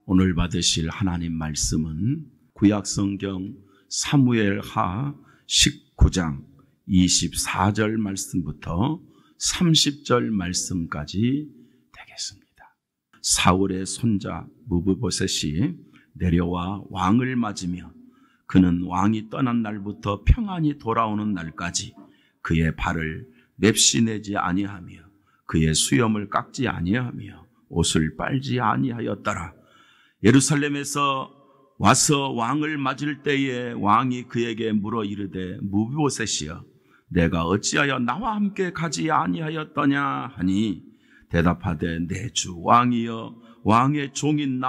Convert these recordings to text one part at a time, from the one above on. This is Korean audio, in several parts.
오늘 받으실 하나님 말씀은 구약성경 사무엘하 19장 24절 말씀부터 30절 말씀까지 되겠습니다. 사울의 손자 무브보셋이 내려와 왕을 맞으며 그는 왕이 떠난 날부터 평안히 돌아오는 날까지 그의 발을 맵시내지 아니하며 그의 수염을 깎지 아니하며 옷을 빨지 아니하였더라. 예루살렘에서 와서 왕을 맞을 때에 왕이 그에게 물어 이르되 무브보셋이여 내가 어찌하여 나와 함께 가지 아니하였더냐 하니 대답하되 내 주 왕이여 왕의 종인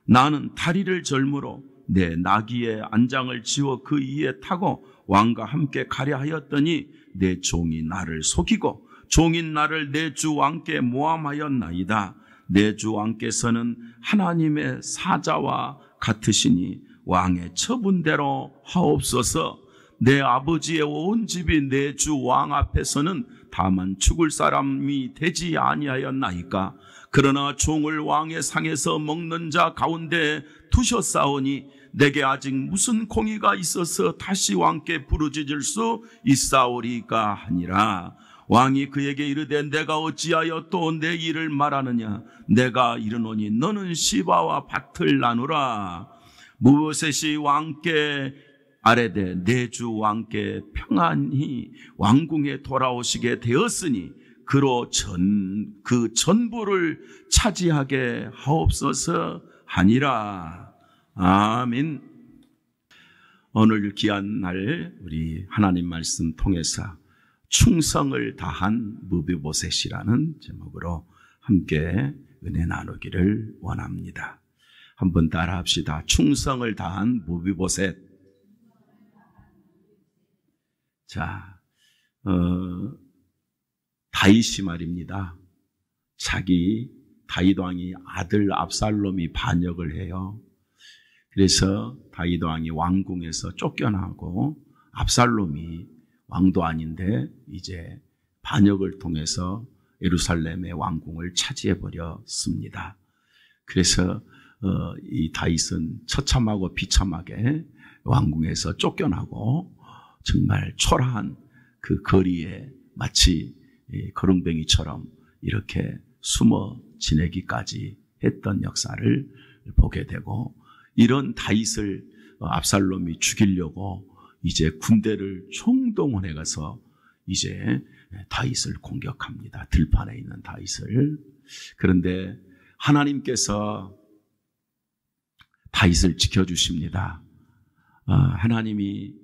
나는 다리를 절므로 내 나귀의 안장을 지워 그 위에 타고 왕과 함께 가려 하였더니 내 종이 나를 속이고 종인 나를 내 주 왕께 모함하였나이다. 내 주 왕께서는 하나님의 사자와 같으시니 왕의 처분대로 하옵소서. 내 아버지의 온 집이 내 주 왕 앞에서는 다만 죽을 사람이 되지 아니하였나이까. 그러나 종을 왕의 상에서 먹는 자 가운데 두셨사오니 내게 아직 무슨 공의가 있어서 다시 왕께 부르짖을 수 있사오리까 하니라. 왕이 그에게 이르되 내가 어찌하여 또 내 일을 말하느냐. 내가 이르노니 너는 시바와 밭을 나누라. 무브보셋이 왕께 아뢰되 내 주 왕께 평안히 왕궁에 돌아오시게 되었으니 그로 그 전부를 차지하게 하옵소서 하니라. 아멘. 오늘 귀한 날 우리 하나님 말씀 통해서 충성을 다한 무브보셋이라는 제목으로 함께 은혜 나누기를 원합니다. 한번 따라 합시다. 충성을 다한 무브보셋. 자, 다윗이 말입니다. 다윗 왕이 아들 압살롬이 반역을 해요. 그래서 다윗 왕이 왕궁에서 쫓겨나고 압살롬이 왕도 아닌데 이제 반역을 통해서 예루살렘의 왕궁을 차지해 버렸습니다. 그래서 이 다윗은 처참하고 비참하게 왕궁에서 쫓겨나고 정말 초라한 그 거리에 마치 거렁뱅이처럼 이렇게 숨어 지내기까지 했던 역사를 보게 되고, 이런 다윗을 압살롬이 죽이려고 이제 군대를 총동원해 가서 이제 다윗을 공격합니다. 들판에 있는 다윗을. 그런데 하나님께서 다윗을 지켜주십니다. 하나님이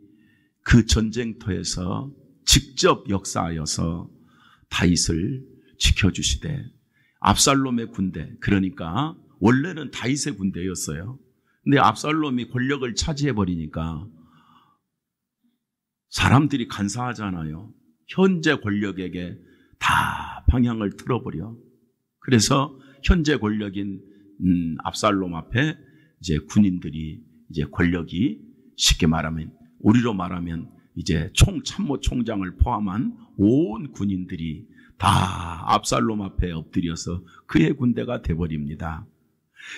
그 전쟁터에서 직접 역사하여서 다윗을 지켜주시되, 압살롬의 군대, 그러니까 원래는 다윗의 군대였어요. 근데 압살롬이 권력을 차지해버리니까 사람들이 간사하잖아요. 현재 권력에게 다 방향을 틀어버려. 그래서 현재 권력인 압살롬 앞에 이제 군인들이, 이제 권력이 쉽게 말하면, 우리로 말하면 이제 참모총장을 포함한 온 군인들이 다 압살롬 앞에 엎드려서 그의 군대가 돼버립니다.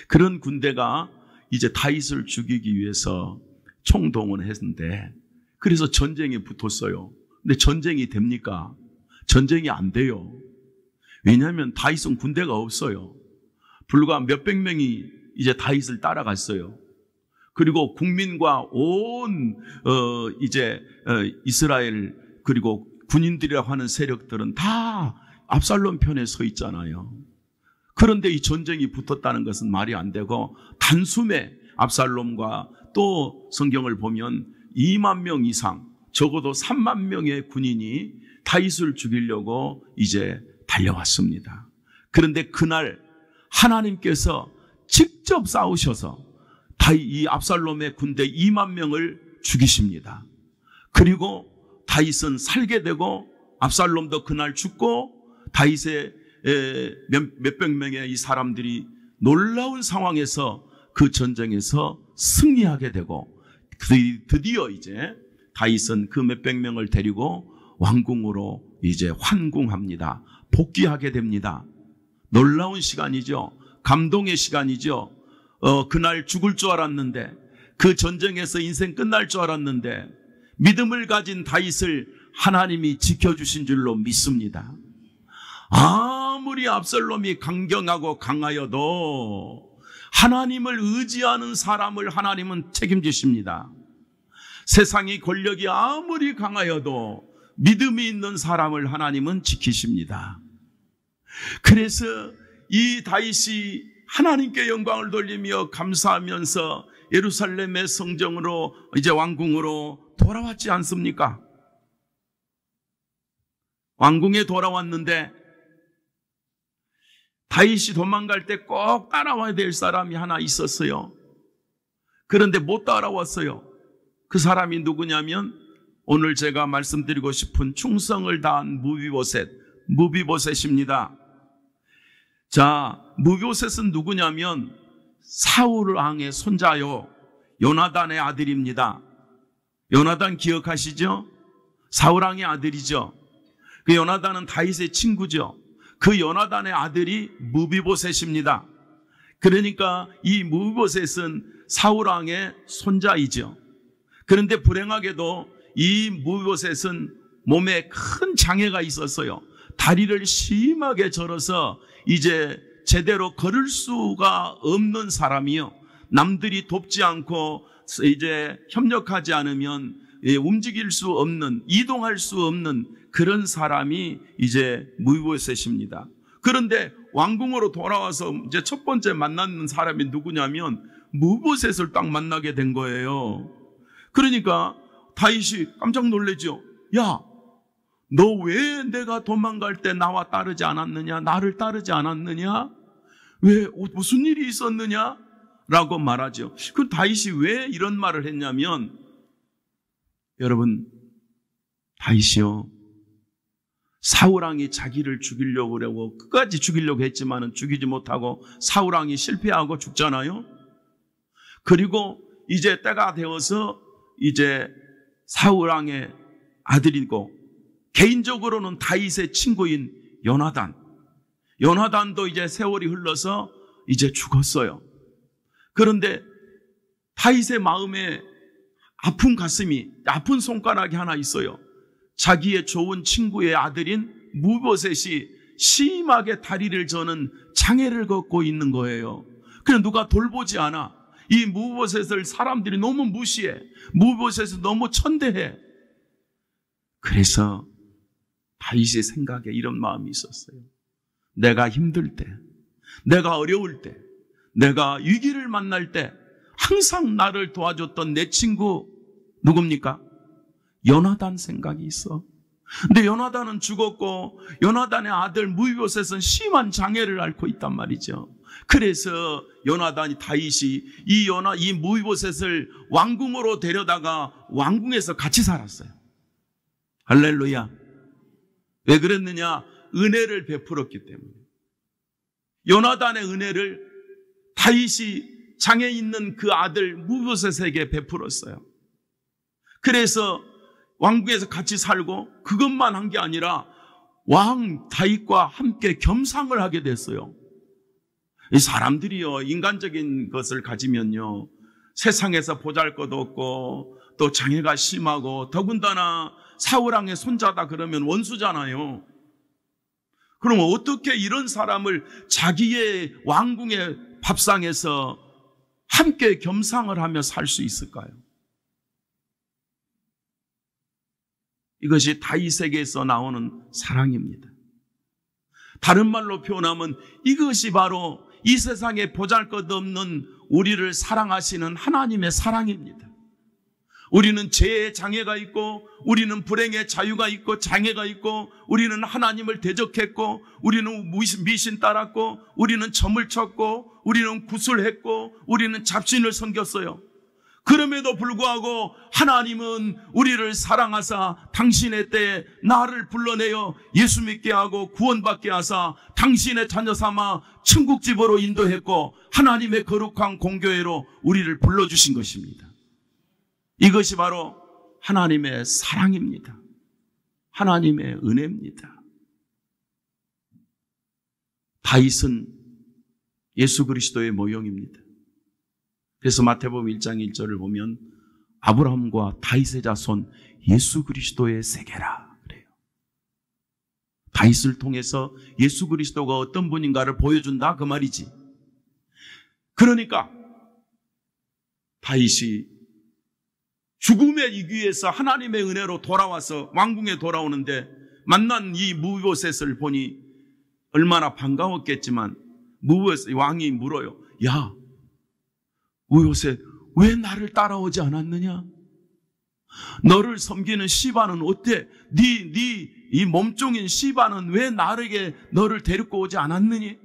그런 군대가 이제 다윗을 죽이기 위해서 총동원했는데, 그래서 전쟁에 붙었어요. 근데 전쟁이 됩니까? 전쟁이 안 돼요. 왜냐하면 다윗은 군대가 없어요. 불과 몇백 명이 이제 다윗을 따라갔어요. 그리고 국민과 온 이스라엘, 그리고 군인들이라고 하는 세력들은 다 압살롬 편에 서 있잖아요. 그런데 이 전쟁이 붙었다는 것은 말이 안 되고, 단숨에 압살롬과 또 성경을 보면 2만 명 이상, 적어도 3만 명의 군인이 다윗을 죽이려고 이제 달려왔습니다. 그런데 그날 하나님께서 직접 싸우셔서 이 압살롬의 군대 2만 명을 죽이십니다. 그리고 다윗은 살게 되고, 압살롬도 그날 죽고, 다윗의 몇백 명의 이 사람들이 놀라운 상황에서 그 전쟁에서 승리하게 되고, 드디어 이제 다윗은 그 몇백 명을 데리고 왕궁으로 이제 환궁합니다. 복귀하게 됩니다. 놀라운 시간이죠. 감동의 시간이죠. 그날 죽을 줄 알았는데, 그 전쟁에서 인생 끝날 줄 알았는데 믿음을 가진 다윗을 하나님이 지켜주신 줄로 믿습니다. 아무리 압살롬이 강경하고 강하여도 하나님을 의지하는 사람을 하나님은 책임지십니다. 세상의 권력이 아무리 강하여도 믿음이 있는 사람을 하나님은 지키십니다. 그래서 이 다윗이 하나님께 영광을 돌리며 감사하면서 예루살렘의 성정으로 이제 왕궁으로 돌아왔지 않습니까? 왕궁에 돌아왔는데 다윗이 도망갈 때 꼭 따라와야 될 사람이 하나 있었어요. 그런데 못 따라왔어요. 그 사람이 누구냐면 오늘 제가 말씀드리고 싶은 충성을 다한 무비보셋입니다. 자, 무비보셋은 누구냐면 사울 왕의 손자요, 요나단의 아들입니다. 요나단 기억하시죠? 사울 왕의 아들이죠. 그 요나단은 다윗의 친구죠. 그 요나단의 아들이 무비보셋입니다. 그러니까 이 무비보셋은 사울 왕의 손자이죠. 그런데 불행하게도 이 무비보셋은 몸에 큰 장애가 있었어요. 다리를 심하게 절어서 이제 제대로 걸을 수가 없는 사람이요. 남들이 돕지 않고 이제 협력하지 않으면 움직일 수 없는, 이동할 수 없는 그런 사람이 이제 무비보셋입니다. 그런데 왕궁으로 돌아와서 이제 첫 번째 만나는 사람이 누구냐면 무비보셋을 딱 만나게 된 거예요. 그러니까 다윗이 깜짝 놀라죠. 야, 너 왜 내가 도망갈 때 나와 따르지 않았느냐? 나를 따르지 않았느냐? 왜, 무슨 일이 있었느냐? 라고 말하죠. 그 다윗이 왜 이런 말을 했냐면, 여러분, 다윗이요, 사울왕이 자기를 죽이려고 그러고 끝까지 죽이려고 했지만은 죽이지 못하고 사울왕이 실패하고 죽잖아요. 그리고 이제 때가 되어서 이제 사울왕의 아들이고 개인적으로는 다윗의 친구인 요나단도 이제 세월이 흘러서 이제 죽었어요. 그런데 다윗의 마음에 아픈 가슴이, 아픈 손가락이 하나 있어요. 자기의 좋은 친구의 아들인 무비보셋이 심하게 다리를 저는 장애를 갖고 있는 거예요. 그래서 누가 돌보지 않아. 이 무비보셋을 사람들이 너무 무시해. 무비보셋을 너무 천대해. 그래서 다윗의 생각에 이런 마음이 있었어요. 내가 힘들 때, 내가 어려울 때, 내가 위기를 만날 때 항상 나를 도와줬던 내 친구 누굽니까? 요나단 생각이 있어. 근데 요나단은 죽었고 요나단의 아들 무비보셋은 심한 장애를 앓고 있단 말이죠. 그래서 다윗이 이 무비보셋을 왕궁으로 데려다가 왕궁에서 같이 살았어요. 할렐루야. 왜 그랬느냐? 은혜를 베풀었기 때문에. 요나단의 은혜를 다윗이 장애 있는 그 아들 무비보셋에게 베풀었어요. 그래서 왕궁에서 같이 살고 그것만 한 게 아니라 왕 다윗과 함께 겸상을 하게 됐어요. 이 사람들이요, 인간적인 것을 가지면요, 세상에서 보잘것없고 또 장애가 심하고 더군다나 사울왕의 손자다 그러면 원수잖아요. 그럼 어떻게 이런 사람을 자기의 왕궁의 밥상에서 함께 겸상을 하며 살 수 있을까요? 이것이 다윗에게서 나오는 사랑입니다. 다른 말로 표현하면 이것이 바로 이 세상에 보잘것없는 우리를 사랑하시는 하나님의 사랑입니다. 우리는 죄의 장애가 있고 우리는 불행의 자유가 있고 장애가 있고 우리는 하나님을 대적했고 우리는 미신 따랐고 우리는 점을 쳤고 우리는 구슬했고 우리는 잡신을 섬겼어요. 그럼에도 불구하고 하나님은 우리를 사랑하사 당신의 때에 나를 불러내어 예수 믿게 하고 구원받게 하사 당신의 자녀 삼아 천국집으로 인도했고 하나님의 거룩한 공교회로 우리를 불러주신 것입니다. 이것이 바로 하나님의 사랑입니다. 하나님의 은혜입니다. 다윗은 예수 그리스도의 모형입니다. 그래서 마태복음 1장 1절을 보면 아브라함과 다윗의 자손 예수 그리스도의 세계라 그래요. 다윗을 통해서 예수 그리스도가 어떤 분인가를 보여준다 그 말이지. 그러니까 다윗이 죽음의 위기에서 하나님의 은혜로 돌아와서 왕궁에 돌아오는데 만난 이 무보셋을 보니 얼마나 반가웠겠지만 무보셋 왕이 물어요. 야, 무보셋 왜 나를 따라오지 않았느냐? 너를 섬기는 시바는 어때? 네 이 몸종인 시바는 왜 나에게 너를 데리고 오지 않았느니?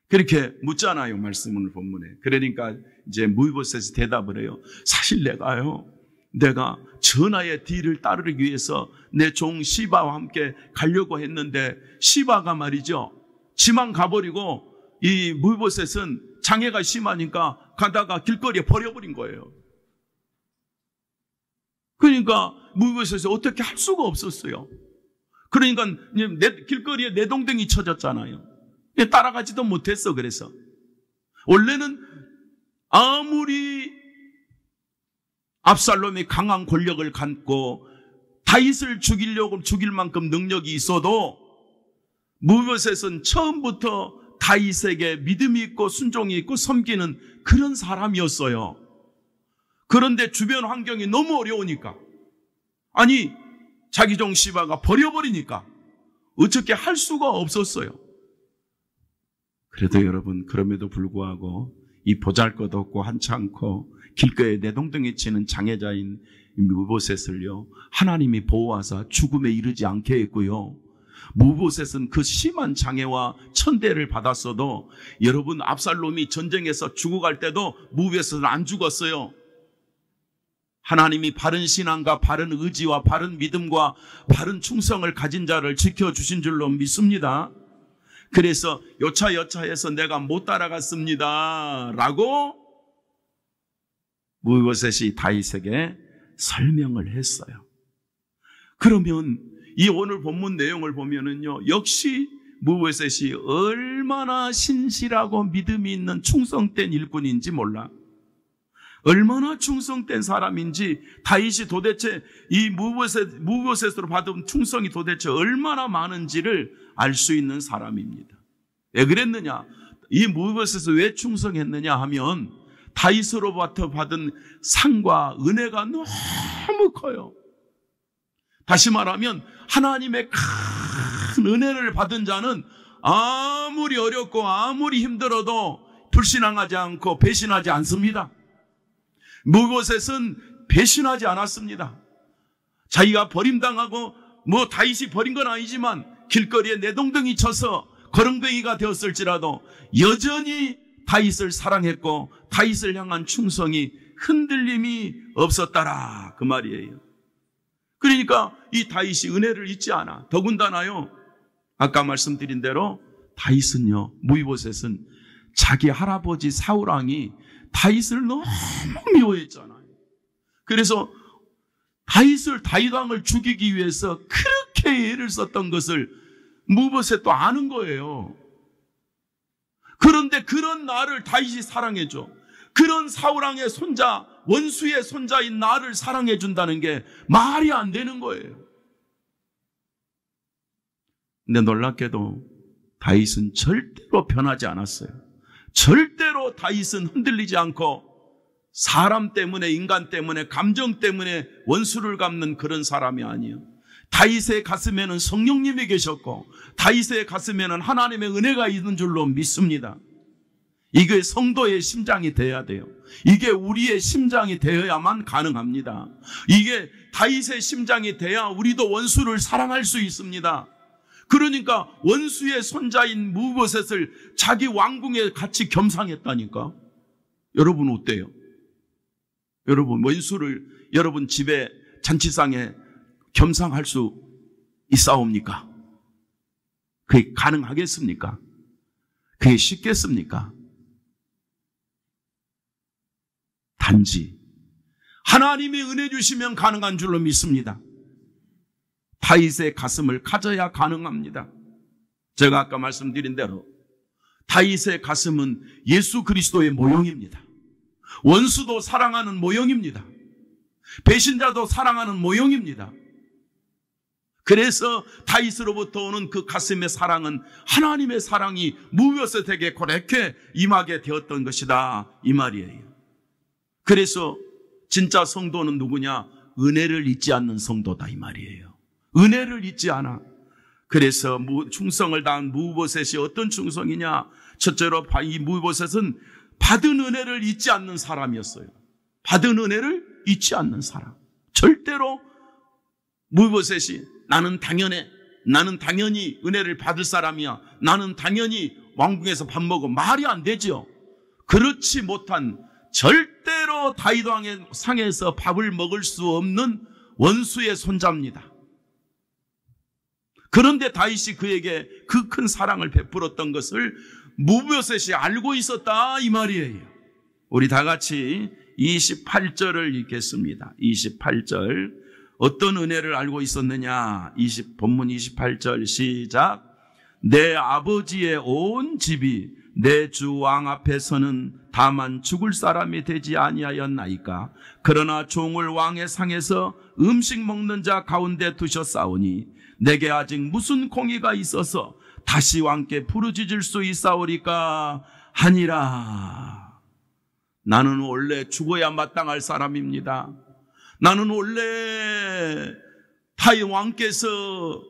그렇게 묻잖아요, 말씀을 본문에. 그러니까 이제 무보셋이 대답을 해요. 사실 내가 전하의 뒤를 따르기 위해서 내 종 시바와 함께 가려고 했는데 시바가 말이죠, 지만 가버리고 이 무보셋은 장애가 심하니까 가다가 길거리에 버려버린 거예요. 그러니까 무보셋이 어떻게 할 수가 없었어요. 그러니까 길거리에 내동댕이 쳐졌잖아요. 따라가지도 못했어. 그래서 원래는 아무리 압살롬이 강한 권력을 갖고 다윗을 죽일 만큼 능력이 있어도 무보셋은 처음부터 다윗에게 믿음이 있고 순종이 있고 섬기는 그런 사람이었어요. 그런데 주변 환경이 너무 어려우니까, 아니 자기 종 시바가 버려버리니까 어떻게 할 수가 없었어요. 그래도 여러분, 그럼에도 불구하고 이 보잘것없고 한창고 길거리에 내동댕이 치는 장애자인 무보셋을요, 하나님이 보호하사 죽음에 이르지 않게 했고요. 무보셋은 그 심한 장애와 천대를 받았어도 여러분, 압살롬이 전쟁에서 죽어갈 때도 무보셋은 안 죽었어요. 하나님이 바른 신앙과 바른 의지와 바른 믿음과 바른 충성을 가진 자를 지켜주신 줄로 믿습니다. 그래서 여차여차해서 내가 못 따라갔습니다 라고 무보셋이 다윗에게 설명을 했어요. 그러면 이 오늘 본문 내용을 보면은요, 역시 무보셋이 얼마나 신실하고 믿음이 있는 충성된 일꾼인지 몰라. 얼마나 충성된 사람인지, 다윗이 도대체 이 무보셋으로 받은 충성이 도대체 얼마나 많은지를 알 수 있는 사람입니다. 왜 그랬느냐? 이 무보셋을 왜 충성했느냐 하면 다윗으로부터 받은 상과 은혜가 너무 커요. 다시 말하면 하나님의 큰 은혜를 받은 자는 아무리 어렵고 아무리 힘들어도 불신앙하지 않고 배신하지 않습니다. 무보셋은 배신하지 않았습니다. 자기가 버림당하고 다윗이 버린 건 아니지만 길거리에 내동댕이 쳐서 거렁뱅이가 되었을지라도 여전히 다윗을 사랑했고 다윗을 향한 충성이 흔들림이 없었더라 그 말이에요. 그러니까 이 다윗이 은혜를 잊지 않아. 더군다나요, 아까 말씀드린 대로 다윗은요, 무보셋은 자기 할아버지 사울왕이 다윗을 너무 미워했잖아요. 그래서 다윗왕을 죽이기 위해서 그렇게 애를 썼던 것을 무보셋도 아는 거예요. 그런데 그런 나를 다윗이 사랑해줘. 그런 사울왕의 손자, 원수의 손자인 나를 사랑해 준다는 게 말이 안 되는 거예요. 근데 놀랍게도 다윗은 절대로 변하지 않았어요. 절대로 다윗은 흔들리지 않고 사람 때문에, 인간 때문에, 감정 때문에 원수를 갚는 그런 사람이 아니에요. 다윗의 가슴에는 성령님이 계셨고 다윗의 가슴에는 하나님의 은혜가 있는 줄로 믿습니다. 이게 성도의 심장이 되어야 돼요. 이게 우리의 심장이 되어야만 가능합니다. 이게 다윗의 심장이 돼야 우리도 원수를 사랑할 수 있습니다. 그러니까 원수의 손자인 무보셋을 자기 왕궁에 같이 겸상했다니까. 여러분 어때요? 여러분 원수를 여러분 집에 잔치상에 겸상할 수 있사옵니까? 그게 가능하겠습니까? 그게 쉽겠습니까? 단지 하나님이 은혜 주시면 가능한 줄로 믿습니다. 다윗의 가슴을 가져야 가능합니다. 제가 아까 말씀드린 대로 다윗의 가슴은 예수 그리스도의 모형입니다. 원수도 사랑하는 모형입니다. 배신자도 사랑하는 모형입니다. 그래서 다윗으로부터 오는 그 가슴의 사랑은 하나님의 사랑이 무브요셋에게 고렇게 임하게 되었던 것이다, 이 말이에요. 그래서 진짜 성도는 누구냐? 은혜를 잊지 않는 성도다, 이 말이에요. 은혜를 잊지 않아. 그래서 충성을 다한 무브요셋이 어떤 충성이냐? 첫째로 이 무브요셋은 받은 은혜를 잊지 않는 사람이었어요. 받은 은혜를 잊지 않는 사람. 절대로 무브요셋이 나는 당연히 은혜를 받을 사람이야, 나는 당연히 왕궁에서 밥 먹어, 말이 안 되죠. 그렇지 못한, 절대로 다윗 왕의 상에서 밥을 먹을 수 없는 원수의 손자입니다. 그런데 다윗이 그에게 그 큰 사랑을 베풀었던 것을 무브요셋이 알고 있었다, 이 말이에요. 우리 다 같이 28절을 읽겠습니다. 28절. 어떤 은혜를 알고 있었느냐? 본문 28절 시작. 내 아버지의 온 집이 내 주 왕 앞에서는 다만 죽을 사람이 되지 아니하였나이까. 그러나 종을 왕의 상에서 음식 먹는 자 가운데 두셨사오니 내게 아직 무슨 공의가 있어서 다시 왕께 부르짖을 수 있사오리까 하니라. 나는 원래 죽어야 마땅할 사람입니다. 나는 원래 다윗 왕께서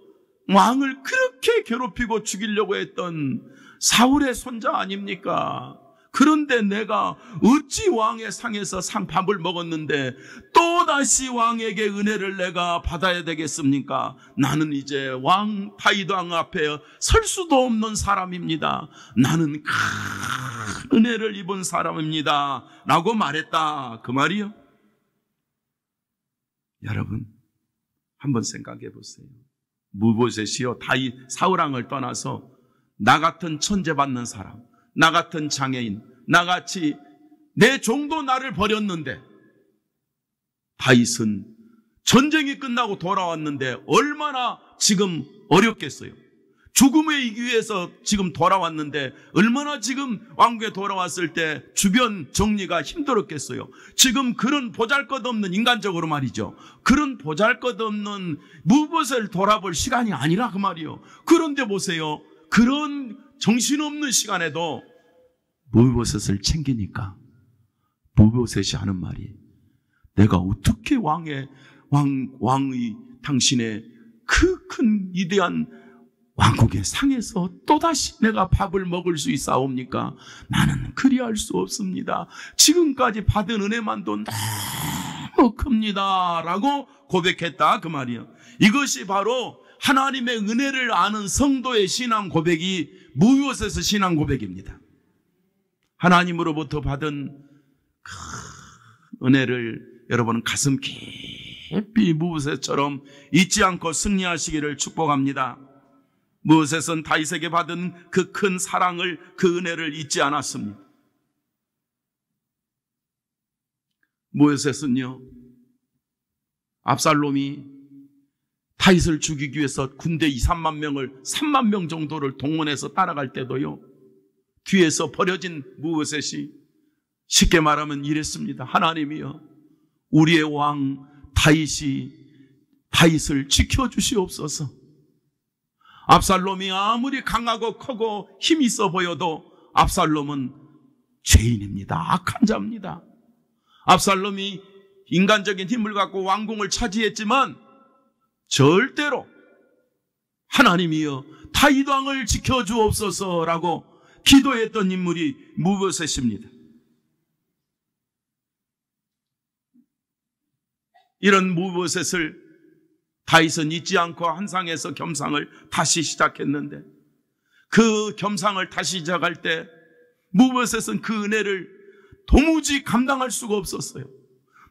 왕을 그렇게 괴롭히고 죽이려고 했던 사울의 손자 아닙니까? 그런데 내가 어찌 왕의 상에서 밥을 먹었는데 또다시 왕에게 은혜를 내가 받아야 되겠습니까? 나는 이제 다윗 왕 앞에 설 수도 없는 사람입니다. 나는 큰 은혜를 입은 사람입니다 라고 말했다, 그 말이요. 여러분, 한번 생각해 보세요. 무브요셋이요, 다윗 사울왕을 떠나서 나 같은 천재받는 사람, 나 같은 장애인, 나같이 내 종도 나를 버렸는데, 다윗은 전쟁이 끝나고 돌아왔는데 얼마나 지금 어렵겠어요. 죽음에 이기 위해서 지금 돌아왔는데 얼마나 지금 왕국에 돌아왔을 때 주변 정리가 힘들었겠어요. 지금 그런 보잘것없는, 인간적으로 말이죠, 그런 보잘것없는 무브요셋을 돌아볼 시간이 아니라 그 말이요. 그런데 보세요, 그런 정신없는 시간에도 무브요셋을 챙기니까 무브요셋이 하는 말이, 내가 어떻게 왕의 당신의 그 큰 위대한 왕국의 상에서 또다시 내가 밥을 먹을 수 있사옵니까? 나는 그리할 수 없습니다. 지금까지 받은 은혜만도 너무 큽니다 라고 고백했다, 그 말이에요. 이것이 바로 하나님의 은혜를 아는 성도의 신앙 고백이 무브요셋의 신앙 고백입니다. 하나님으로부터 받은 큰 은혜를 여러분은 가슴 깊이 무브요셋처럼 잊지 않고 승리하시기를 축복합니다. 무브요셋은 다윗에게 받은 그 큰 사랑을, 그 은혜를 잊지 않았습니다. 무브요셋은요, 압살롬이 다윗을 죽이기 위해서 군대 3만 명 정도를 동원해서 따라갈 때도요, 뒤에서 버려진 무브요셋이 쉽게 말하면 이랬습니다. 하나님이여, 우리의 왕 다윗을 지켜주시옵소서. 압살롬이 아무리 강하고 크고 힘 있어 보여도 압살롬은 죄인입니다. 악한 자입니다. 압살롬이 인간적인 힘을 갖고 왕궁을 차지했지만 절대로 하나님이여 다윗 왕을 지켜주옵소서라고 기도했던 인물이 무브요셋입니다. 이런 무브요셋을 다윗은 잊지 않고 한상에서 겸상을 다시 시작했는데, 그 겸상을 다시 시작할 때 무브요셋은 그 은혜를 도무지 감당할 수가 없었어요.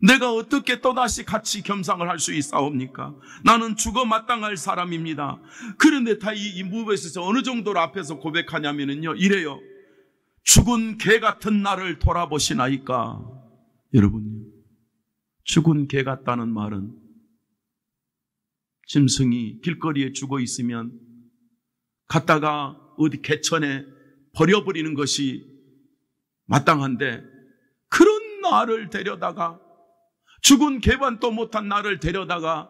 내가 어떻게 또다시 같이 겸상을 할 수 있사옵니까? 나는 죽어 마땅할 사람입니다. 그런데 이 무브요셋이 어느 정도로 앞에서 고백하냐면요, 이래요. 죽은 개 같은 나를 돌아보시나이까. 여러분, 죽은 개 같다는 말은 짐승이 길거리에 죽어 있으면 갔다가 어디 개천에 버려버리는 것이 마땅한데, 그런 나를 데려다가, 죽은 개반도 못한 나를 데려다가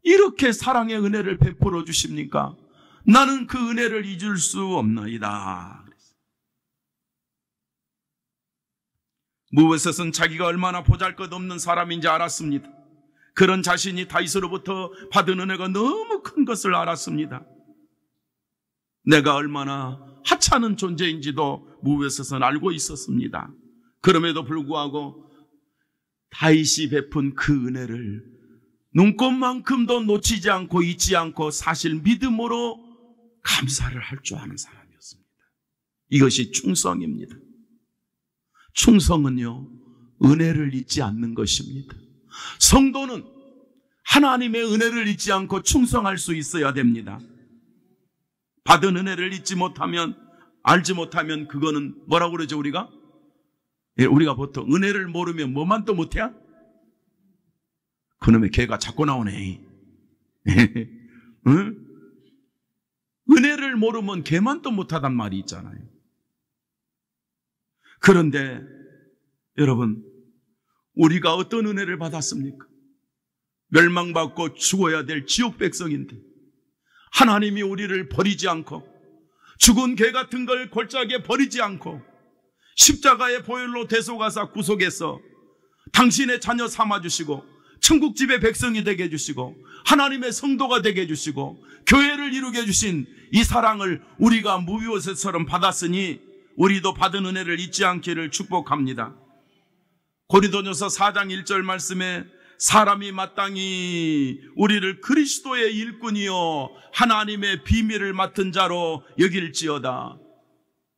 이렇게 사랑의 은혜를 베풀어 주십니까? 나는 그 은혜를 잊을 수 없나이다. 무엇에선 자기가 얼마나 보잘것없는 사람인지 알았습니다. 그런 자신이 다윗으로부터 받은 은혜가 너무 큰 것을 알았습니다. 내가 얼마나 하찮은 존재인지도 무엇에선 알고 있었습니다. 그럼에도 불구하고 다윗이 베푼 그 은혜를 눈꽃만큼도 놓치지 않고 잊지 않고 사실 믿음으로 감사를 할 줄 아는 사람이었습니다. 이것이 충성입니다. 충성은요, 은혜를 잊지 않는 것입니다. 성도는 하나님의 은혜를 잊지 않고 충성할 수 있어야 됩니다. 받은 은혜를 잊지 못하면, 알지 못하면 그거는 뭐라고 그러죠, 우리가? 우리가 보통 은혜를 모르면 뭐만 또 못해? 그놈의 개가 자꾸 나오네. 응? 은혜를 모르면 개만 또 못하단 말이 있잖아요. 그런데 여러분, 우리가 어떤 은혜를 받았습니까? 멸망받고 죽어야 될 지옥 백성인데 하나님이 우리를 버리지 않고, 죽은 개 같은 걸 골짜기에 버리지 않고 십자가의 보혈로 대속하사 구속해서 당신의 자녀 삼아주시고 천국집의 백성이 되게 해주시고 하나님의 성도가 되게 해주시고 교회를 이루게 해주신 이 사랑을 우리가 무비오셋처럼 받았으니 우리도 받은 은혜를 잊지 않기를 축복합니다. 고린도전서 4장 1절 말씀에 사람이 마땅히 우리를 그리스도의 일꾼이요 하나님의 비밀을 맡은 자로 여길지어다.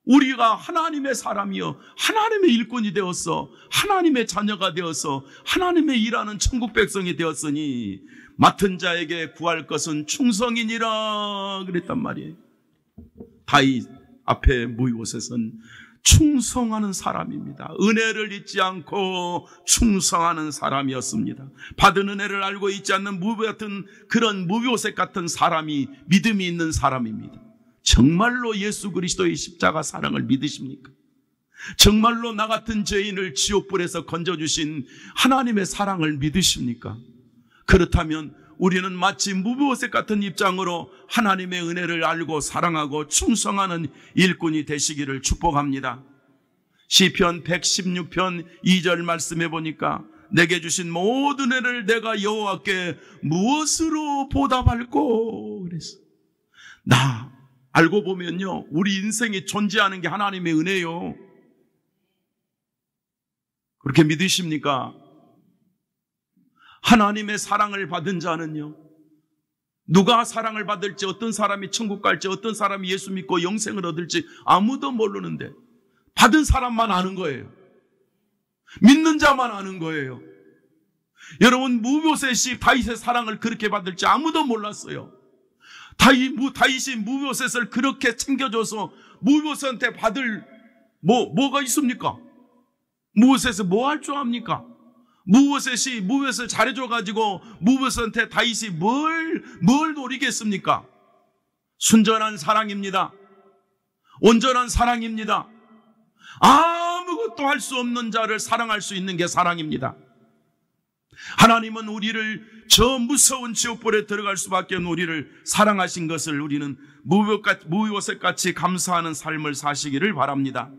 우리가 하나님의 사람이요 하나님의 일꾼이 되었어, 하나님의 자녀가 되어서 하나님의 일하는 천국 백성이 되었으니 맡은 자에게 구할 것은 충성이니라 그랬단 말이에요. 다윗 앞에 무이보셋은 충성하는 사람입니다. 은혜를 잊지 않고 충성하는 사람이었습니다. 받은 은혜를 알고 있지 않는 그런 무비보셋 같은 사람이 믿음이 있는 사람입니다. 정말로 예수 그리스도의 십자가 사랑을 믿으십니까? 정말로 나 같은 죄인을 지옥불에서 건져주신 하나님의 사랑을 믿으십니까? 그렇다면 우리는 마치 무비보셋 같은 입장으로 하나님의 은혜를 알고 사랑하고 충성하는 일꾼이 되시기를 축복합니다. 시편 116편 2절 말씀해 보니까 내게 주신 모든 은혜를 내가 여호와께 무엇으로 보답할꼬 그랬어. 나 알고 보면요, 우리 인생이 존재하는 게 하나님의 은혜요. 그렇게 믿으십니까? 하나님의 사랑을 받은 자는요, 누가 사랑을 받을지, 어떤 사람이 천국 갈지, 어떤 사람이 예수 믿고 영생을 얻을지 아무도 모르는데 받은 사람만 아는 거예요. 믿는 자만 아는 거예요. 여러분, 무비보셋이 다윗의 사랑을 그렇게 받을지 아무도 몰랐어요. 다윗이 무비보셋을 그렇게 챙겨줘서 무비보셋한테 받을 뭐가 있습니까? 무비보셋이 뭐 할 줄 압니까? 무비보셋을 잘해줘가지고 무비보셋한테 다윗이 뭘 노리겠습니까? 순전한 사랑입니다. 온전한 사랑입니다. 아무것도 할 수 없는 자를 사랑할 수 있는 게 사랑입니다. 하나님은 우리를 저 무서운 지옥불에 들어갈 수밖에 없는 우리를 사랑하신 것을 우리는 무비보셋같이 감사하는 삶을 사시기를 바랍니다.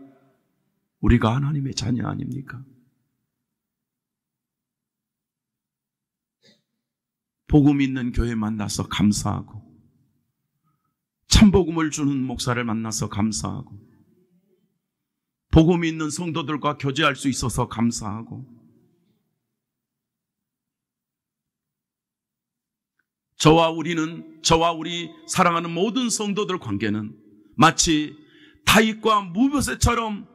우리가 하나님의 자녀 아닙니까? 복음 있는 교회 만나서 감사하고, 참복음을 주는 목사를 만나서 감사하고, 복음 있는 성도들과 교제할 수 있어서 감사하고, 저와 우리 사랑하는 모든 성도들 관계는 마치 다윗과 무비보셋처럼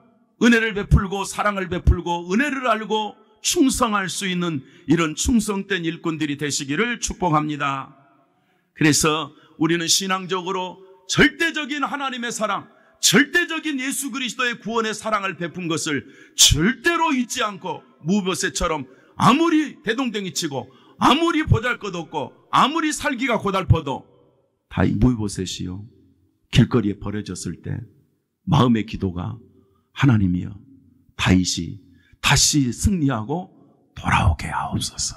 은혜를 베풀고 사랑을 베풀고 은혜를 알고 충성할 수 있는 이런 충성된 일꾼들이 되시기를 축복합니다. 그래서 우리는 신앙적으로 절대적인 하나님의 사랑, 절대적인 예수 그리스도의 구원의 사랑을 베푼 것을 절대로 잊지 않고 무비보셋처럼 아무리 대동댕이 치고 아무리 보잘것없고 아무리 살기가 고달퍼도 다윗 무비보셋이요, 길거리에 버려졌을 때 마음의 기도가 하나님이여, 다시 승리하고 돌아오게 하옵소서.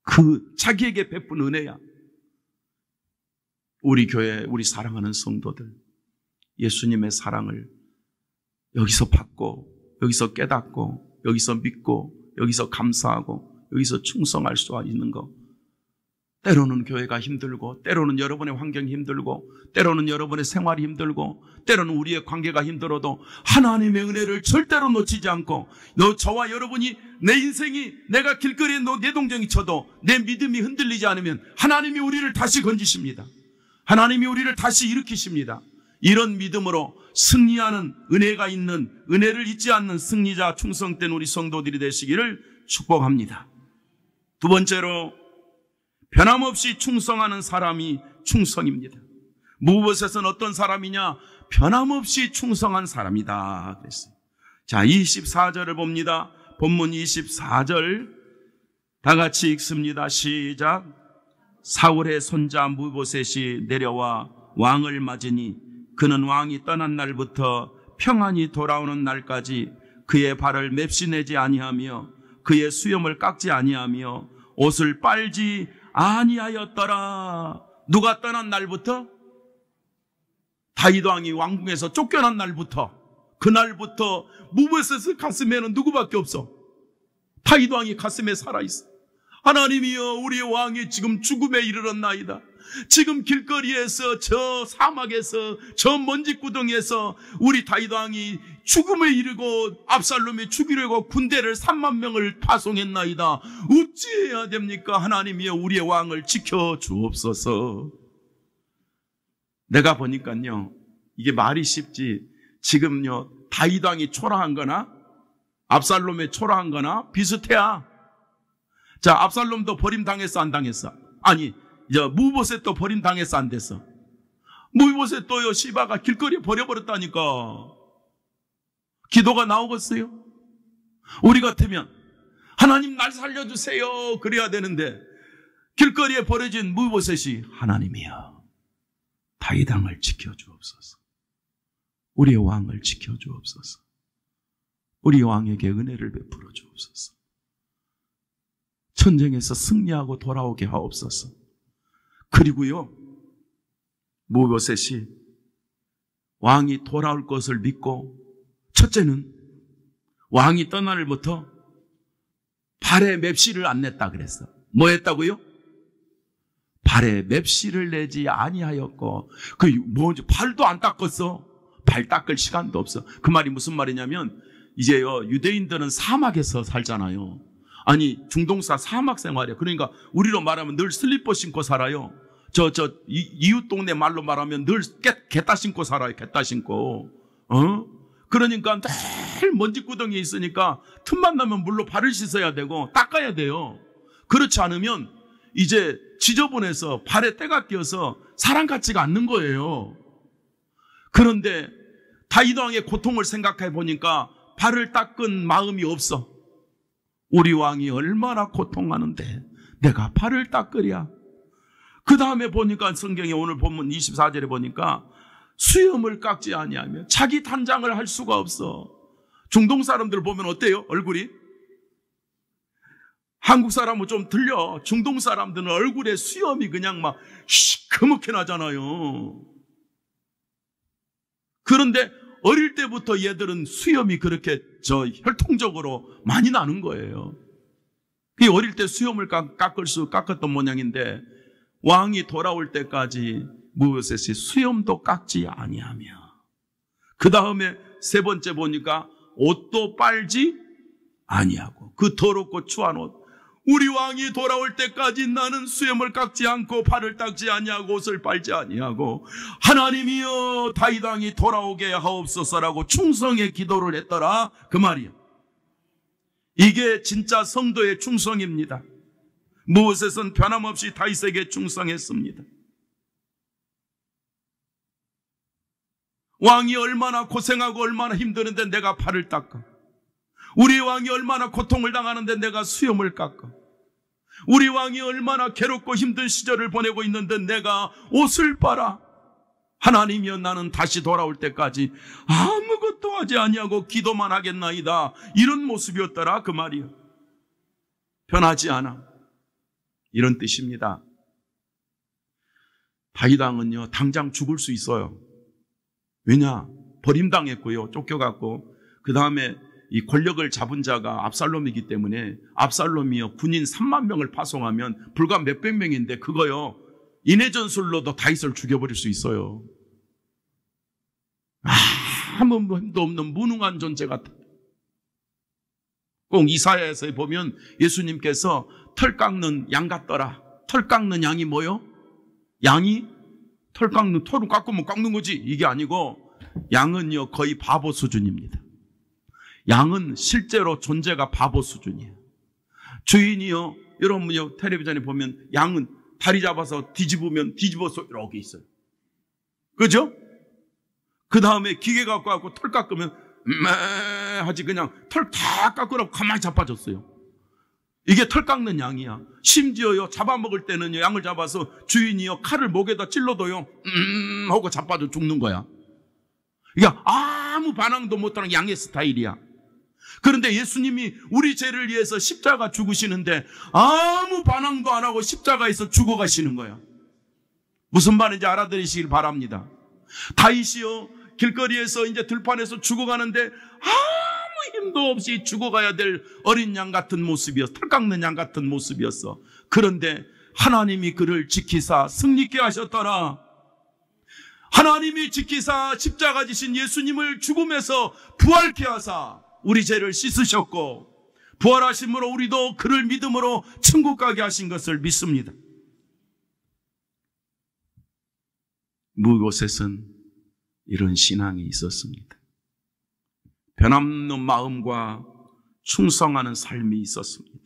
그 자기에게 베푼 은혜야. 우리 교회, 우리 사랑하는 성도들, 예수님의 사랑을 여기서 받고, 여기서 깨닫고, 여기서 믿고, 여기서 감사하고, 여기서 충성할 수 있는 거. 때로는 교회가 힘들고, 때로는 여러분의 환경이 힘들고, 때로는 여러분의 생활이 힘들고, 때로는 우리의 관계가 힘들어도 하나님의 은혜를 절대로 놓치지 않고, 저와 여러분이, 내 인생이, 내가 길거리에 내동댕이 쳐도 내 믿음이 흔들리지 않으면 하나님이 우리를 다시 건지십니다. 하나님이 우리를 다시 일으키십니다. 이런 믿음으로 승리하는 은혜가 있는, 은혜를 잊지 않는 승리자, 충성된 우리 성도들이 되시기를 축복합니다. 두 번째로, 변함없이 충성하는 사람이 충성입니다. 무엇에서는 어떤 사람이냐? 변함없이 충성한 사람이다 그랬어요. 자, 24절을 봅니다. 본문 24절 다 같이 읽습니다. 시작. 사울의 손자 무보셋이 내려와 왕을 맞으니 그는 왕이 떠난 날부터 평안히 돌아오는 날까지 그의 발을 맵시내지 아니하며 그의 수염을 깎지 아니하며 옷을 빨지 아니하였더라. 누가 떠난 날부터? 다윗 왕이 왕궁에서 쫓겨난 날부터, 그날부터 무보셋의 가슴에는 누구밖에 없어? 다윗 왕이 가슴에 살아있어. 하나님이여, 우리의 왕이 지금 죽음에 이르렀나이다. 지금 길거리에서, 저 사막에서, 저 먼지구덩이에서 우리 다윗 왕이 죽음에 이르고 압살롬이 죽이려고 군대를 3만 명을 파송했나이다. 어찌해야 됩니까? 하나님이여, 우리의 왕을 지켜 주옵소서. 내가 보니까요, 이게 말이 쉽지, 지금요 다윗 왕이 초라한 거나 압살롬이 초라한 거나 비슷해야. 자, 압살롬도 버림당했어, 안 당했어? 아니, 무보셋도 버림당했어, 안 됐어? 무보셋도요, 시바가 길거리에 버려버렸다니까. 기도가 나오겠어요? 우리 같으면 하나님 날 살려주세요 그래야 되는데, 길거리에 버려진 무보셋이 하나님이여, 다윗 왕을 지켜주옵소서. 우리의 왕을 지켜주옵소서. 우리 왕에게 은혜를 베풀어 주옵소서. 전쟁에서 승리하고 돌아오게 하옵소서. 그리고요, 무보셋이 왕이 돌아올 것을 믿고, 첫째는 왕이 떠난 날부터 발에 맵시를 안 냈다 그랬어. 뭐 했다고요? 발에 맵시를 내지 아니하였고, 발도 안 닦았어. 발 닦을 시간도 없어. 그 말이 무슨 말이냐면, 이제요, 유대인들은 사막에서 살잖아요. 아니, 중동사 사막 생활이야. 그러니까 우리로 말하면 늘 슬리퍼 신고 살아요. 이웃 동네 말로 말하면 늘 개따 신고 살아요. 개따 신고. 그러니까 늘 먼지구덩이에 있으니까 틈만 나면 물로 발을 씻어야 되고 닦아야 돼요. 그렇지 않으면 이제 지저분해서 발에 때가 끼어서 사람 같지가 않는 거예요. 그런데 다윗 왕의 고통을 생각해 보니까 발을 닦은 마음이 없어. 우리 왕이 얼마나 고통하는데 내가 발을 닦으랴. 그 다음에 보니까 성경에 오늘 본문 24절에 보니까 수염을 깎지 아니하며 자기 단장을 할 수가 없어. 중동 사람들 보면 어때요? 얼굴이? 한국 사람은 좀 틀려. 중동 사람들은 얼굴에 수염이 그냥 막 시커멓게 나잖아요. 그런데 어릴 때부터 얘들은 수염이 그렇게 혈통적으로 많이 나는 거예요. 그 어릴 때 수염을 깎았던 모양인데, 왕이 돌아올 때까지 무보셋이 수염도 깎지 아니하며, 그 다음에 세 번째 보니까 옷도 빨지 아니하고, 그 더럽고 추한 옷, 우리 왕이 돌아올 때까지 나는 수염을 깎지 않고 발을 닦지 아니하고 옷을 빨지 아니하고 하나님이여 다윗 왕이 돌아오게 하옵소서라고 충성의 기도를 했더라, 그 말이야. 이게 진짜 성도의 충성입니다. 무엇에선 변함없이 다윗에게 충성했습니다. 왕이 얼마나 고생하고 얼마나 힘드는데 내가 발을 닦아. 우리 왕이 얼마나 고통을 당하는데 내가 수염을 깎아. 우리 왕이 얼마나 괴롭고 힘든 시절을 보내고 있는데 내가 옷을 빨아. 하나님이여 나는 다시 돌아올 때까지 아무것도 하지 아니하고 기도만 하겠나이다. 이런 모습이었더라 그 말이요. 변하지 않아. 이런 뜻입니다. 다윗 왕은요 당장 죽을 수 있어요. 왜냐? 버림당했고요. 쫓겨갔고 그 다음에 이 권력을 잡은 자가 압살롬이기 때문에 압살롬이요 군인 3만 명을 파송하면 불과 몇백 명인데 그거요 인해전술로도 다윗을 죽여버릴 수 있어요. 아무 힘도 없는 무능한 존재 같아. 꼭 이사야에서 보면 예수님께서 털 깎는 양 같더라. 털 깎는 양이 뭐요? 양이 털을 깎으면 깎는 거지. 이게 아니고 양은요 거의 바보 수준입니다. 양은 실제로 존재가 바보 수준이에요. 주인이요 여러분요 텔레비전에 보면 양은 다리 잡아서 뒤집으면 뒤집어서 이렇게 있어요. 그죠? 그 다음에 기계 갖고 와서 털 깎으면 하지 그냥 털 다 깎으라고 가만히 자빠졌어요. 이게 털 깎는 양이야. 심지어요 잡아먹을 때는요 양을 잡아서 주인이요 칼을 목에다 찔러도요 하고 자빠져 죽는 거야. 이게 아무 반항도 못하는 양의 스타일이야. 그런데 예수님이 우리 죄를 위해서 십자가 죽으시는데 아무 반항도 안 하고 십자가에서 죽어가시는 거야. 무슨 말인지 알아들으시길 바랍니다. 다윗이요 길거리에서 이제 들판에서 죽어가는데 아무 힘도 없이 죽어가야 될 어린 양 같은 모습이었어. 털 깎는 양 같은 모습이었어. 그런데 하나님이 그를 지키사 승리케 하셨더라. 하나님이 지키사 십자가 지신 예수님을 죽음에서 부활케 하사 우리 죄를 씻으셨고 부활하심으로 우리도 그를 믿음으로 천국 가게 하신 것을 믿습니다. 무보셋은 이런 신앙이 있었습니다. 변함없는 마음과 충성하는 삶이 있었습니다.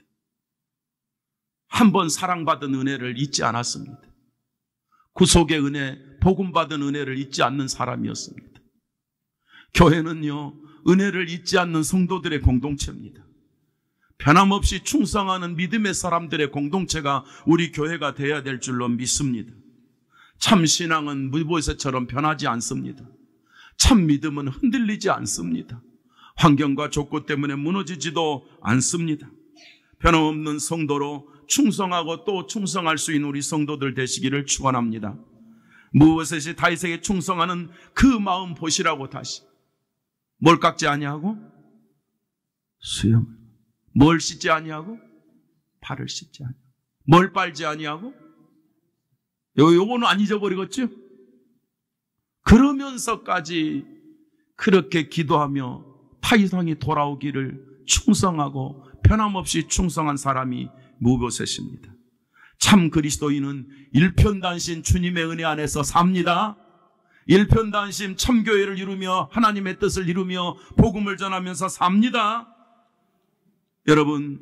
한 번 사랑받은 은혜를 잊지 않았습니다. 구속의 은혜, 복음받은 은혜를 잊지 않는 사람이었습니다. 교회는요 은혜를 잊지 않는 성도들의 공동체입니다. 변함없이 충성하는 믿음의 사람들의 공동체가 우리 교회가 되어야 될 줄로 믿습니다. 참 신앙은 무보셋처럼 변하지 않습니다. 참 믿음은 흔들리지 않습니다. 환경과 조건 때문에 무너지지도 않습니다. 변함없는 성도로 충성하고 또 충성할 수 있는 우리 성도들 되시기를 축원합니다. 무보셋이 다윗에게 충성하는 그 마음 보시라고 다시. 뭘 깎지 아니하고? 수염을. 뭘 씻지 아니하고? 발을 씻지 아니하고. 뭘 빨지 아니하고? 요거는 안 잊어버리겠죠? 그러면서까지 그렇게 기도하며 다윗왕이 돌아오기를 충성하고 변함없이 충성한 사람이 무보셋입니다. 참 그리스도인은 일편단심 주님의 은혜 안에서 삽니다. 일편단심 참교회를 이루며 하나님의 뜻을 이루며 복음을 전하면서 삽니다. 여러분,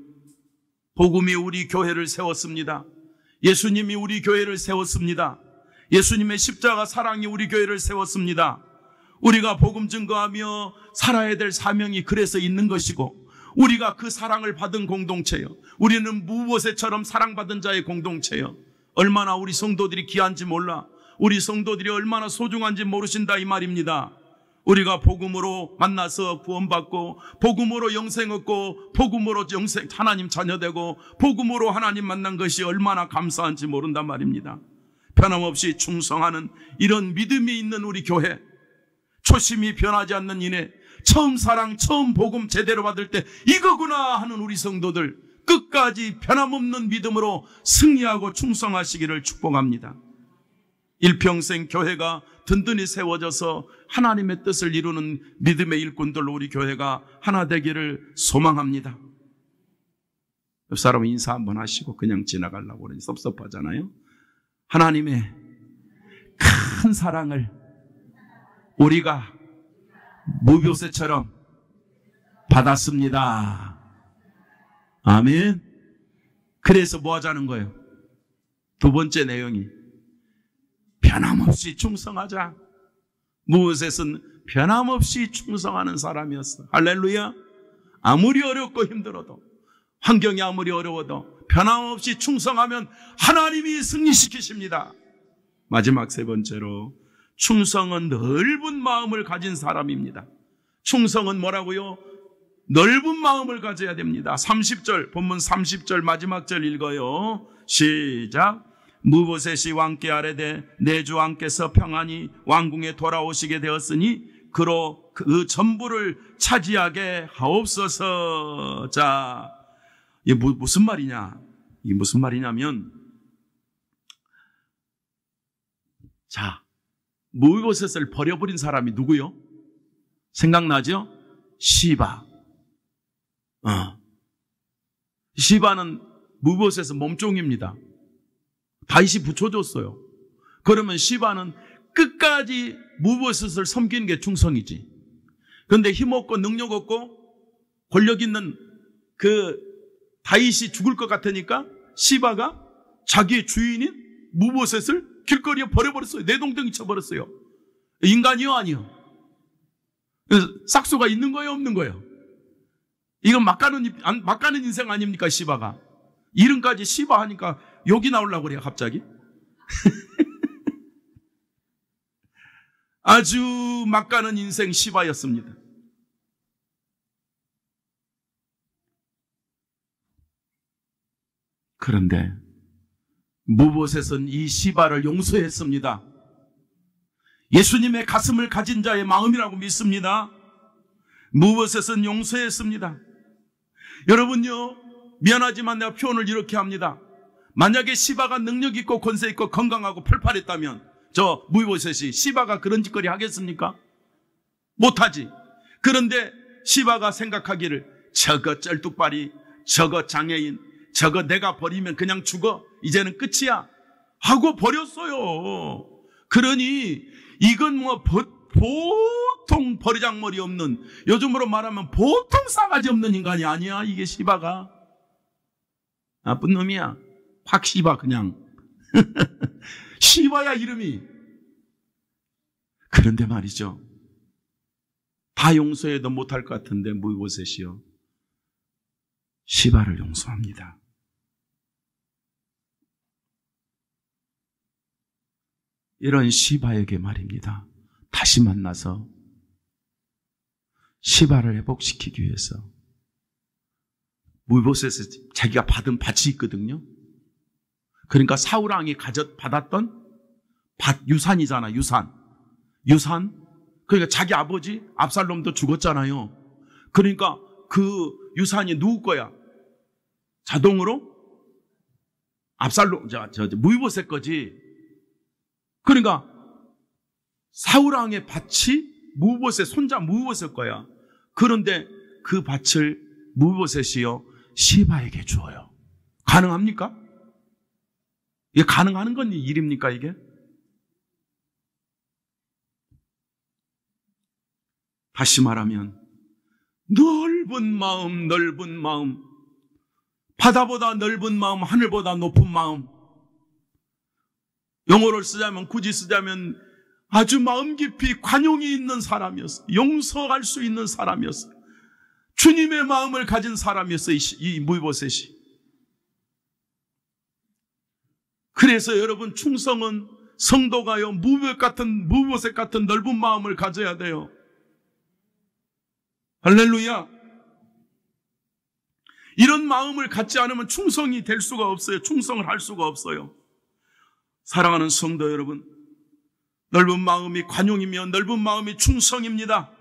복음이 우리 교회를 세웠습니다. 예수님이 우리 교회를 세웠습니다. 예수님의 십자가 사랑이 우리 교회를 세웠습니다. 우리가 복음 증거하며 살아야 될 사명이 그래서 있는 것이고 우리가 그 사랑을 받은 공동체요. 우리는 무보셋처럼 사랑받은 자의 공동체요. 얼마나 우리 성도들이 귀한지 몰라. 우리 성도들이 얼마나 소중한지 모르신다 이 말입니다. 우리가 복음으로 만나서 구원받고 복음으로 영생 얻고 복음으로 영생 하나님 자녀되고 복음으로 하나님 만난 것이 얼마나 감사한지 모른단 말입니다. 변함없이 충성하는 이런 믿음이 있는 우리 교회, 초심이 변하지 않는 이내 처음 사랑, 처음 복음 제대로 받을 때 이거구나 하는 우리 성도들 끝까지 변함없는 믿음으로 승리하고 충성하시기를 축복합니다. 일평생 교회가 든든히 세워져서 하나님의 뜻을 이루는 믿음의 일꾼들로 우리 교회가 하나 되기를 소망합니다. 옆 사람은 인사 한번 하시고 그냥 지나가려고 그러니 섭섭하잖아요. 하나님의 큰 사랑을 우리가 무보셋처럼 받았습니다. 아멘. 그래서 뭐 하자는 거예요? 두 번째 내용이 변함없이 충성하자. 무보셋은 변함없이 충성하는 사람이었어. 할렐루야. 아무리 어렵고 힘들어도 환경이 아무리 어려워도 변함없이 충성하면 하나님이 승리시키십니다. 마지막 세 번째로 충성은 넓은 마음을 가진 사람입니다. 충성은 뭐라고요? 넓은 마음을 가져야 됩니다. 30절, 본문 30절 마지막 절 읽어요. 시작. 무보셋이 왕께 아뢰되 내 주 왕께서 평안히 왕궁에 돌아오시게 되었으니 그로 그 전부를 차지하게 하옵소서. 자, 이게 무슨 말이냐? 이게 무슨 말이냐면, 자, 무보셋을 버려버린 사람이 누구요? 생각나죠? 시바. 시바는 무보셋의 몸종입니다. 다윗이 붙여줬어요. 그러면 시바는 끝까지 무보셋을 섬기는 게 충성이지. 그런데 힘없고 능력 없고 권력 있는 그 다윗이 죽을 것 같으니까 시바가 자기의 주인인 무보셋을 길거리에 버려버렸어요. 내동댕이 쳐버렸어요. 인간이요, 아니요? 싹수가 있는 거예요, 없는 거예요? 이건 막 가는 인생 아닙니까, 시바가? 이름까지 시바 하니까 욕이 나오려고 그래요, 갑자기. 아주 막 가는 인생 시바였습니다. 그런데 무보셋은 이 시바를 용서했습니다. 예수님의 가슴을 가진 자의 마음이라고 믿습니다. 무보셋은 용서했습니다. 여러분요, 미안하지만 내가 표현을 이렇게 합니다. 만약에 시바가 능력 있고 권세 있고 건강하고 팔팔했다면 저 무보셋이 시바가 그런 짓거리 하겠습니까? 못하지. 그런데 시바가 생각하기를 저거 쩔뚝발이, 저거 장애인, 저거 내가 버리면 그냥 죽어, 이제는 끝이야 하고 버렸어요. 그러니 이건 뭐 보통 버리장머리 없는, 요즘으로 말하면 보통 싸가지 없는 인간이 아니야. 이게 시바가 나쁜 놈이야. 확 시바 그냥. 시바야 이름이. 그런데 말이죠, 다 용서해도 못할 것 같은데 무보셋이요, 시바를 용서합니다. 이런 시바에게 말입니다, 다시 만나서 시바를 회복시키기 위해서 무보셋에 자기가 받은 밭이 있거든요. 그러니까 사울왕이 받았던 밭, 유산이잖아, 유산. 그러니까 자기 아버지 압살롬도 죽었잖아요. 그러니까 그 유산이 누구 거야? 자동으로 압살롬, 무보셋 거지. 그러니까 사울왕의 밭이 무보셋 손자 무보셋 거야. 그런데 그 밭을 무보셋이요 시바에게 주어요. 가능합니까? 이게 가능한 건 일입니까, 이게? 다시 말하면 넓은 마음, 바다보다 넓은 마음, 하늘보다 높은 마음. 영어를 굳이 쓰자면 아주 마음 깊이 관용이 있는 사람이었어요. 용서할 수 있는 사람이었어요. 주님의 마음을 가진 사람이었어요, 이 무보셋이. 그래서 여러분, 충성은 성도가요 무보셋 같은 넓은 마음을 가져야 돼요. 할렐루야. 이런 마음을 갖지 않으면 충성이 될 수가 없어요. 충성을 할 수가 없어요. 사랑하는 성도 여러분, 넓은 마음이 관용이며 넓은 마음이 충성입니다.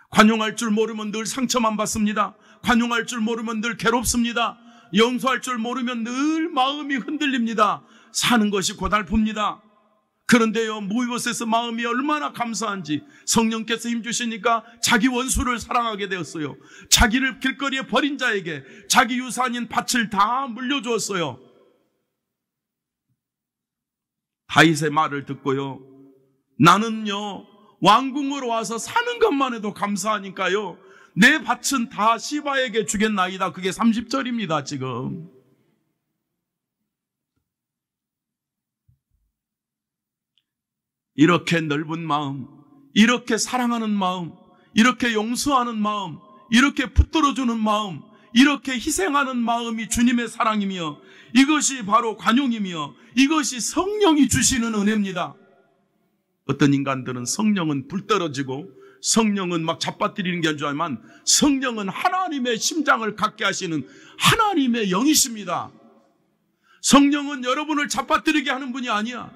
관용할 줄 모르면 늘 상처만 받습니다. 관용할 줄 모르면 늘 괴롭습니다. 용서할 줄 모르면 늘 마음이 흔들립니다. 사는 것이 고달픕니다. 그런데요, 무보셋의 마음이 얼마나 감사한지, 성령께서 힘주시니까 자기 원수를 사랑하게 되었어요. 자기를 길거리에 버린 자에게 자기 유산인 밭을 다 물려주었어요. 다윗의 말을 듣고요, 나는요 왕궁으로 와서 사는 것만 해도 감사하니까요 내 밭은 다 시바에게 주겠나이다. 그게 30절입니다 지금. 이렇게 넓은 마음, 이렇게 사랑하는 마음, 이렇게 용서하는 마음, 이렇게 붙들어주는 마음, 이렇게 희생하는 마음이 주님의 사랑이며, 이것이 바로 관용이며, 이것이 성령이 주시는 은혜입니다. 어떤 인간들은 성령은 불 떨어지고 성령은 막 잡아뜨리는 게 줄 알지만 성령은 하나님의 심장을 갖게 하시는 하나님의 영이십니다. 성령은 여러분을 잡아뜨리게 하는 분이 아니야.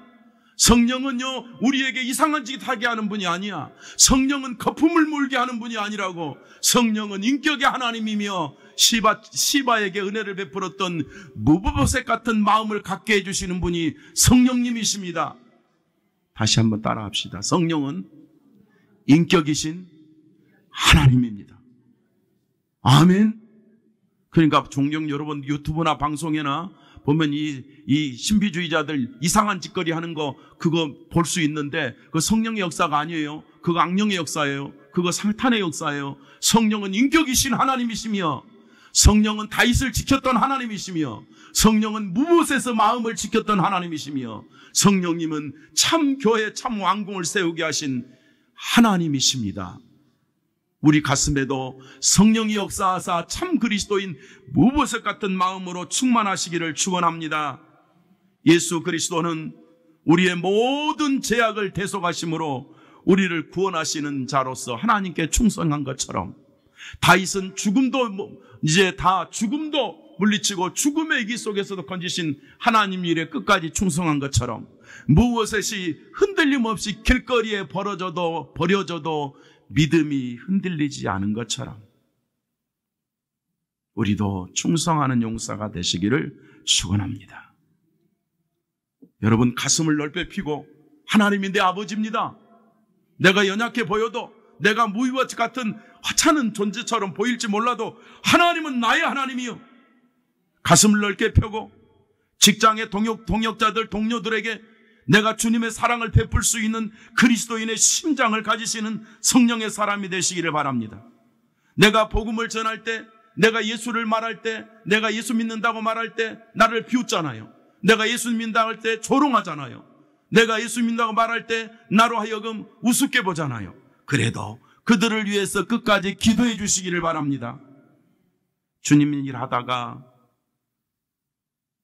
성령은요, 우리에게 이상한 짓 하게 하는 분이 아니야. 성령은 거품을 물게 하는 분이 아니라고. 성령은 인격의 하나님이며 시바에게 은혜를 베풀었던 무브보셋 같은 마음을 갖게 해주시는 분이 성령님이십니다. 다시 한번 따라합시다. 성령은 인격이신 하나님입니다. 아멘. 그러니까 종종 여러분 유튜브나 방송이나 보면 이 신비주의자들 이상한 짓거리 하는 거 그거 볼 수 있는데 그 성령의 역사가 아니에요. 그거 악령의 역사예요. 그거 사탄의 역사예요. 성령은 인격이신 하나님이시며 성령은 다윗을 지켰던 하나님이시며 성령은 무보셋의 마음을 지켰던 하나님이시며 성령님은 참 교회 참 왕궁을 세우게 하신 하나님이십니다. 우리 가슴에도 성령이 역사하사 참 그리스도인 무보셋 같은 마음으로 충만하시기를 축원합니다. 예수 그리스도는 우리의 모든 죄악을 대속하심으로 우리를 구원하시는 자로서 하나님께 충성한 것처럼 다윗은 죽음도 물리치고 죽음의 위기 속에서도 건지신 하나님 일에 끝까지 충성한 것처럼 무보셋이 흔들림 없이 길거리에 버려져도 믿음이 흔들리지 않은 것처럼 우리도 충성하는 용사가 되시기를 축원합니다. 여러분 가슴을 넓게 펴고 하나님이 내 아버지입니다. 내가 연약해 보여도 내가 무위와 같은 하찮은 존재처럼 보일지 몰라도 하나님은 나의 하나님이요. 가슴을 넓게 펴고 직장의 동역자들, 동료들에게 내가 주님의 사랑을 베풀 수 있는 그리스도인의 심장을 가지시는 성령의 사람이 되시기를 바랍니다. 내가 복음을 전할 때, 내가 예수를 말할 때, 내가 예수 믿는다고 말할 때 나를 비웃잖아요. 내가 예수 믿는다고 할 때 조롱하잖아요. 내가 예수 믿는다고 말할 때 나로 하여금 우습게 보잖아요. 그래도 그들을 위해서 끝까지 기도해 주시기를 바랍니다. 주님 일 하다가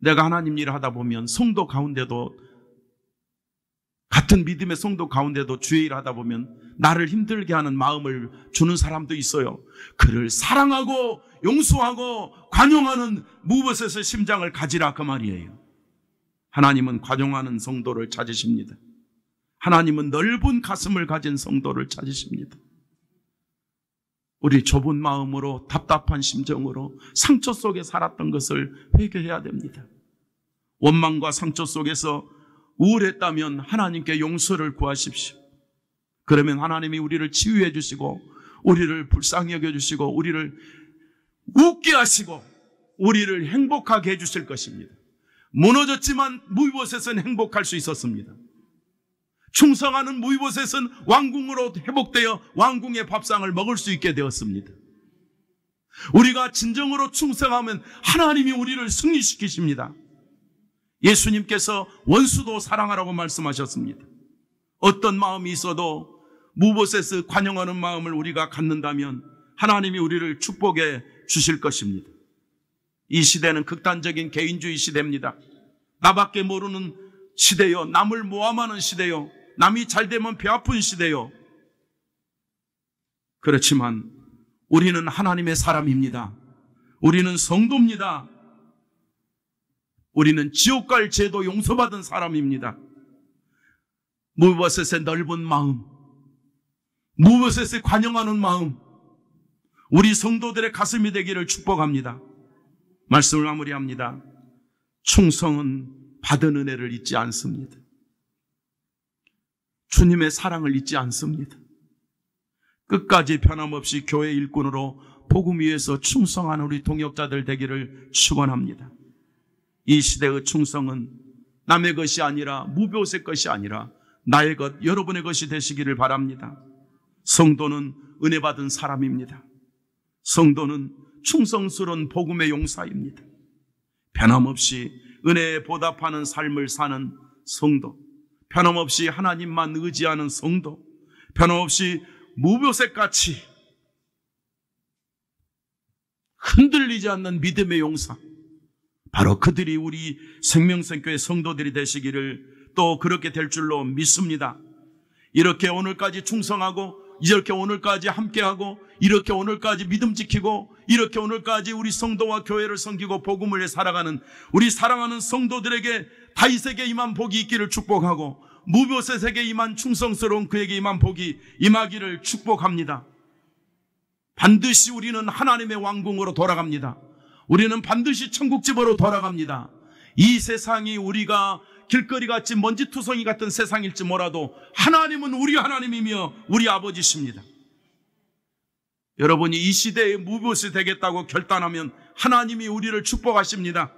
내가 하나님 일 하다 보면 성도 가운데도 같은 믿음의 성도 가운데도 주의 일 하다 보면 나를 힘들게 하는 마음을 주는 사람도 있어요. 그를 사랑하고 용서하고 관용하는 무보셋의 심장을 가지라 그 말이에요. 하나님은 관용하는 성도를 찾으십니다. 하나님은 넓은 가슴을 가진 성도를 찾으십니다. 우리 좁은 마음으로 답답한 심정으로 상처 속에 살았던 것을 회개해야 됩니다. 원망과 상처 속에서 우울했다면 하나님께 용서를 구하십시오. 그러면 하나님이 우리를 치유해 주시고 우리를 불쌍히 여겨주시고 우리를 웃게 하시고 우리를 행복하게 해주실 것입니다. 무너졌지만 무보셋은 행복할 수 있었습니다. 충성하는 무보셋은 왕궁으로 회복되어 왕궁의 밥상을 먹을 수 있게 되었습니다. 우리가 진정으로 충성하면 하나님이 우리를 승리시키십니다. 예수님께서 원수도 사랑하라고 말씀하셨습니다. 어떤 마음이 있어도 무보셋을 관용하는 마음을 우리가 갖는다면 하나님이 우리를 축복해 주실 것입니다. 이 시대는 극단적인 개인주의 시대입니다. 나밖에 모르는 시대요. 남을 모함하는 시대요. 남이 잘 되면 배 아픈 시대요. 그렇지만 우리는 하나님의 사람입니다. 우리는 성도입니다. 우리는 지옥 갈 죄도 용서받은 사람입니다. 무보셋의 넓은 마음, 무보셋의 관용하는 마음, 우리 성도들의 가슴이 되기를 축복합니다. 말씀을 마무리합니다. 충성은 받은 은혜를 잊지 않습니다. 주님의 사랑을 잊지 않습니다. 끝까지 변함없이 교회 일꾼으로 복음 위에서 충성하는 우리 동역자들 되기를 축원합니다. 이 시대의 충성은 남의 것이 아니라 무보셋 것이 아니라 나의 것, 여러분의 것이 되시기를 바랍니다. 성도는 은혜 받은 사람입니다. 성도는 충성스러운 복음의 용사입니다. 변함없이 은혜에 보답하는 삶을 사는 성도, 변함없이 하나님만 의지하는 성도, 변함없이 무보셋같이 흔들리지 않는 믿음의 용사, 바로 그들이 우리 생명선교회 성도들이 되시기를 또 그렇게 될 줄로 믿습니다. 이렇게 오늘까지 충성하고, 이렇게 오늘까지 함께하고, 이렇게 오늘까지 믿음 지키고, 이렇게 오늘까지 우리 성도와 교회를 섬기고 복음을 위해 살아가는 우리 사랑하는 성도들에게 다윗에게 임한 복이 있기를 축복하고, 무보셋에게 임한 충성스러운 그에게 임한 복이 임하기를 축복합니다. 반드시 우리는 하나님의 왕궁으로 돌아갑니다. 우리는 반드시 천국집으로 돌아갑니다. 이 세상이 우리가 길거리같이 먼지투성이 같은 세상일지 몰라도 하나님은 우리 하나님이며 우리 아버지십니다. 여러분이 이 시대에 무보셋이 되겠다고 결단하면 하나님이 우리를 축복하십니다.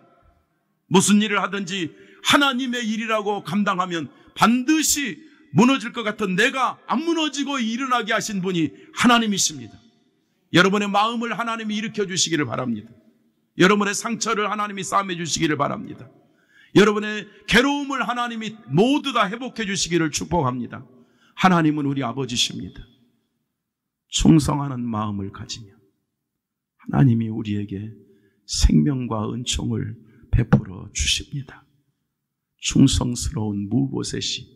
무슨 일을 하든지 하나님의 일이라고 감당하면 반드시 무너질 것 같은 내가 안 무너지고 일어나게 하신 분이 하나님이십니다. 여러분의 마음을 하나님이 일으켜 주시기를 바랍니다. 여러분의 상처를 하나님이 싸매 주시기를 바랍니다. 여러분의 괴로움을 하나님이 모두 다 회복해 주시기를 축복합니다. 하나님은 우리 아버지십니다. 충성하는 마음을 가지면 하나님이 우리에게 생명과 은총을 베풀어 주십니다. 충성스러운 무보셋이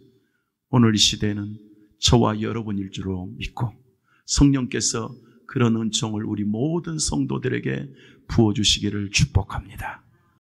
오늘 이 시대는 저와 여러분일 줄로 믿고 성령께서 그런 은총을 우리 모든 성도들에게 부어주시기를 축복합니다.